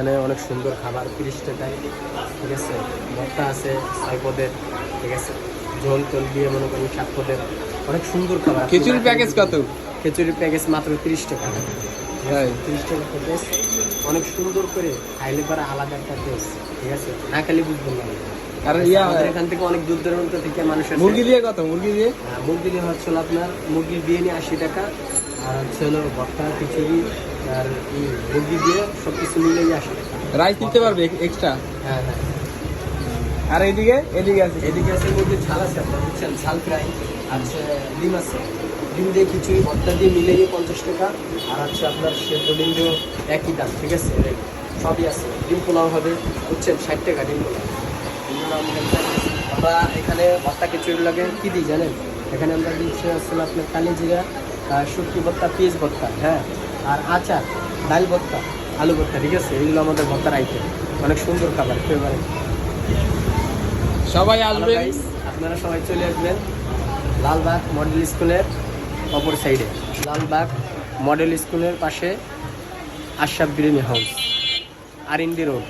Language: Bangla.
এখানে অনেক সুন্দর খাবার 30 টাকায়, ঠিক আছে। ভর্তা আছে 6 পদের, ঠিক আছে। ঝোল টোল দিয়ে মনে করেন 7 পদের, অনেক সুন্দর খাবার। খিচুড়ির প্যাকেজ কত? খিচুড়ির প্যাকেজ মাত্র 30 টাকা। 30 টাকা প্যাকেজ, অনেক সুন্দর করে খাইলে পরে আলাদা একটা টেস্ট, ঠিক আছে। না খালি বুঝবেন না। আর আমাদের এখান থেকে অনেক দূর দূরান্ত থেকে মানুষ আসে। মুরগি দিয়ে কত? মুরগি দিয়ে হচ্ছে আপনার মুরগি দিয়ে নিয়ে 80 টাকা, আর হচ্ছে হলো ভর্তা খিচুড়ি আর মুরগি দিয়ে সব কিছু মিলে 80 টাকা। রাইস দিতে পারবে এক্সট্রা? হ্যাঁ হ্যাঁ। আর এদিকে এদিকে আছে মুরগির ঝাল আছে, আপনার বুঝছেন, ঝাল ফ্রাই আছে, ডিম আছে, ডিম দিয়ে খিচুড়ি ভর্তা দিয়ে মিলে 50 টাকা। আর হচ্ছে আপনার সেদ্ধ ডিম দিয়েও একই দাম, ঠিক আছে। সবই আছে। ডিম পোলাও হবে, বুঝছেন, 60 টাকা ডিম পোলাও। আমরা এখানে ভর্তা খিচুড়ি লাগে কী দিই জানেন? এখানে আমরা দিচ্ছি আসলে আপনার কালি জিরা, শুটকি ভর্তা, পেঁয়াজ ভর্তা, হ্যাঁ, আর আচার, ডাল ভর্তা, আলু ভর্তা, ঠিক আছে। এইগুলো আমাদের ভর্তার আইটেম, অনেক সুন্দর খাবার, ফেভারিট। সবাই আসবেন, আপনারা সবাই চলে আসবেন লালবাগ মডেল স্কুলের অপর সাইডে, লালবাগ মডেল স্কুলের পাশে আশরাফ বিরিয়ানি হাউস, আর ইন্ডি রোড।